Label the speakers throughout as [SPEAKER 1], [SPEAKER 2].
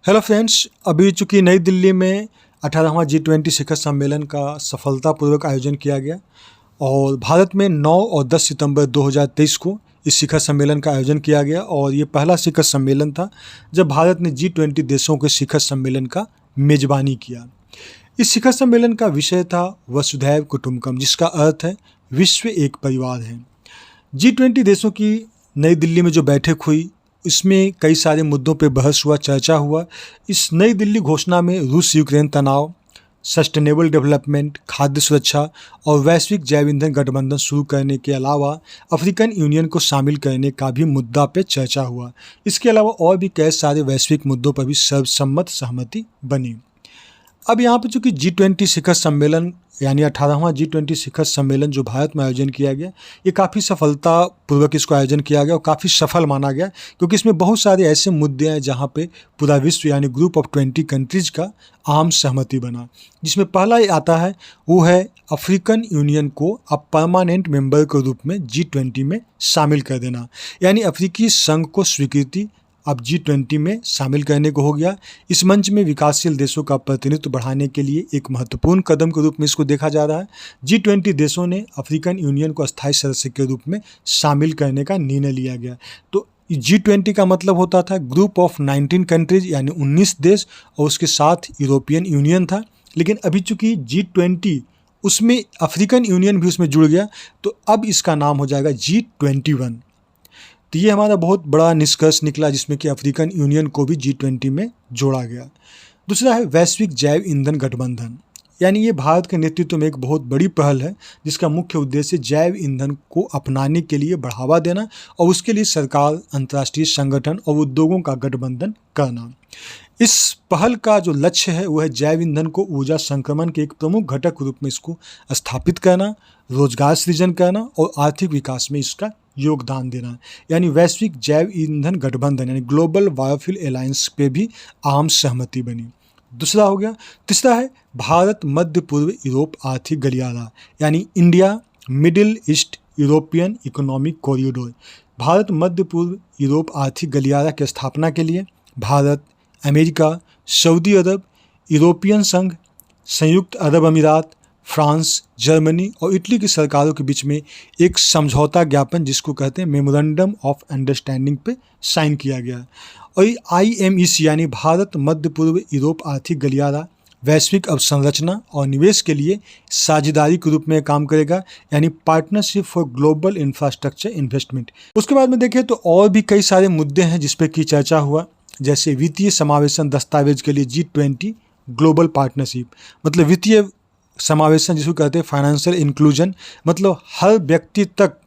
[SPEAKER 1] Hello friends, अभी चूँकि नई दिल्ली में 18वां G20 शिखर सम्मेलन का सफलतापूर्वक आयोजन किया गया और भारत में 9 और 10 सितंबर 2023 को इस शिखर सम्मेलन का आयोजन किया गया और ये पहला शिखर सम्मेलन था जब भारत ने G20 देशों के शिखर सम्मेलन का मेज़बानी किया। इस शिखर सम्मेलन का विषय था वसुधैव कुटुंबकम, जिसका अर्थ है विश्व एक परिवार है। G20 देशों की नई दिल्ली में जो बैठक हुई, इसमें कई सारे मुद्दों पे बहस हुआ, चर्चा हुआ। इस नई दिल्ली घोषणा में रूस यूक्रेन तनाव, सस्टेनेबल डेवलपमेंट, खाद्य सुरक्षा और वैश्विक जैव ईंधन गठबंधन शुरू करने के अलावा अफ्रीकन यूनियन को शामिल करने का भी मुद्दा पे चर्चा हुआ। इसके अलावा और भी कई सारे वैश्विक मुद्दों पर भी सर्वसम्मत सहमति बनी। अब यहाँ पर चूँकि G20 शिखर सम्मेलन यानी 18वां G20 शिखर सम्मेलन जो भारत में आयोजन किया गया, ये काफ़ी सफलतापूर्वक इसको आयोजन किया गया और काफ़ी सफल माना गया, क्योंकि इसमें बहुत सारे ऐसे मुद्दे हैं जहाँ पे पूरा विश्व यानी ग्रुप ऑफ 20 कंट्रीज़ का आम सहमति बना। जिसमें पहला ये आता है, वो है अफ्रीकन यूनियन को अब परमानेंट मेंबर के रूप में G20 में शामिल कर देना, यानी अफ्रीकी संघ को स्वीकृति अब G20 में शामिल करने को हो गया। इस मंच में विकासशील देशों का प्रतिनिधित्व बढ़ाने के लिए एक महत्वपूर्ण कदम के रूप में इसको देखा जा रहा है। G20 देशों ने अफ्रीकन यूनियन को अस्थायी सदस्य के रूप में शामिल करने का निर्णय लिया गया। तो G20 का मतलब होता था ग्रुप ऑफ 19 कंट्रीज यानी 19 देश और उसके साथ यूरोपियन यूनियन था। लेकिन अभी चूँकि G20 उसमें अफ्रीकन यूनियन भी उसमें जुड़ गया, तो अब इसका नाम हो जाएगा G21। तो ये हमारा बहुत बड़ा निष्कर्ष निकला, जिसमें कि अफ्रीकन यूनियन को भी G20 में जोड़ा गया। दूसरा है वैश्विक जैव ईंधन गठबंधन, यानी ये भारत के नेतृत्व में एक बहुत बड़ी पहल है, जिसका मुख्य उद्देश्य जैव ईंधन को अपनाने के लिए बढ़ावा देना और उसके लिए सरकार, अंतर्राष्ट्रीय संगठन और उद्योगों का गठबंधन करना। इस पहल का जो लक्ष्य है वो है जैव ईंधन को ऊर्जा संक्रमण के एक प्रमुख घटक के रूप में इसको स्थापित करना, रोजगार सृजन करना और आर्थिक विकास में इसका योगदान देना। यानी वैश्विक जैव ईंधन गठबंधन यानी ग्लोबल बायोफ्यूल अलायंस पे भी आम सहमति बनी। दूसरा हो गया। तीसरा है भारत मध्य पूर्व यूरोप आर्थिक गलियारा, यानी India Middle East European economic corridor. Bharat मध्य पूर्व यूरोप आर्थिक गलियारा की स्थापना के लिए भारत, अमेरिका, सऊदी अरब, यूरोपियन संघ, संयुक्त अरब अमीरात, फ्रांस, जर्मनी और इटली की सरकारों के बीच में एक समझौता ज्ञापन, जिसको कहते हैं मेमोरेंडम ऑफ अंडरस्टैंडिंग, पे साइन किया गया। और IMEC यानी भारत मध्य पूर्व यूरोप आर्थिक गलियारा वैश्विक अवसंरचना और निवेश के लिए साझेदारी के रूप में काम करेगा, यानी partnership for global infrastructure investment. उसके बाद में देखें तो और भी कई सारे मुद्दे हैं जिस पे की चर्चा हुआ, जैसे वित्तीय समावेशन दस्तावेज के लिए G20 ग्लोबल पार्टनरशिप, मतलब वित्तीय समावेशन जिसको कहते हैं फाइनेंशियल इंक्लूजन, मतलब हर व्यक्ति तक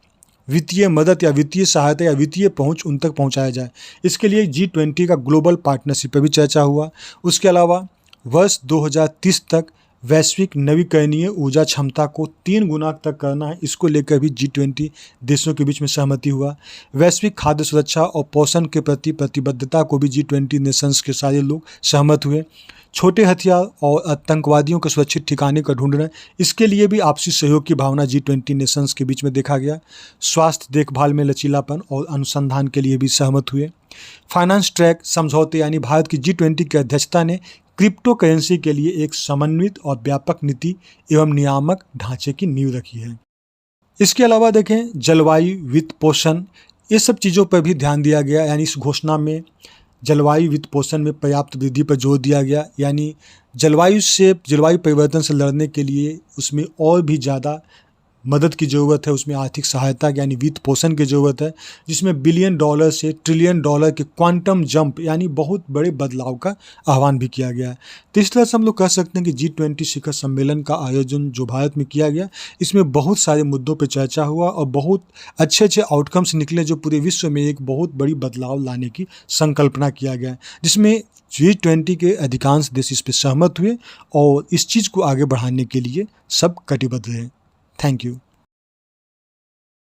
[SPEAKER 1] वित्तीय मदद या वित्तीय सहायता या वित्तीय पहुंच उन तक पहुंचाया जाए। इसके लिए G20 का ग्लोबल पार्टनरशिप पर भी चर्चा हुआ। उसके अलावा वर्ष 2030 तक वैश्विक नवीकरणीय ऊर्जा क्षमता को 3 गुना तक करना है, इसको लेकर भी G20 देशों के बीच में सहमति हुआ। वैश्विक खाद्य सुरक्षा और पोषण के प्रति प्रतिबद्धता को भी G20 नेशंस के सारे लोग सहमत हुए। छोटे हथियार और आतंकवादियों के सुरक्षित ठिकाने का ढूंढना, इसके लिए भी आपसी सहयोग की भावना G20 नेशंस के बीच में देखा गया। स्वास्थ्य देखभाल में लचीलापन और अनुसंधान के लिए भी सहमत हुए। फाइनेंस ट्रैक समझौते यानी भारत की G20 की अध्यक्षता ने क्रिप्टो करेंसी के लिए एक समन्वित और व्यापक नीति एवं नियामक ढांचे की नींव रखी है। इसके अलावा देखें जलवायु, वित्त पोषण, ये सब चीज़ों पर भी ध्यान दिया गया, यानी इस घोषणा में जलवायु वित्त पोषण में पर्याप्त वृद्धि पर जोर दिया गया, यानी जलवायु परिवर्तन से लड़ने के लिए उसमें और भी ज़्यादा मदद की ज़रूरत है, उसमें आर्थिक सहायता यानी वित्त पोषण की ज़रूरत है, जिसमें बिलियन डॉलर से ट्रिलियन डॉलर के क्वांटम जंप यानी बहुत बड़े बदलाव का आह्वान भी किया गया है। तो इस तरह से हम लोग कह सकते हैं कि G20 शिखर सम्मेलन का आयोजन जो भारत में किया गया, इसमें बहुत सारे मुद्दों पर चर्चा हुआ और बहुत अच्छे आउटकम्स निकले, जो पूरे विश्व में एक बहुत बड़ी बदलाव लाने की संकल्पना किया गया, जिसमें G20 के अधिकांश देश इस पर सहमत हुए और इस चीज़ को आगे बढ़ाने के लिए सब कटिबद्ध रहे। Thank you.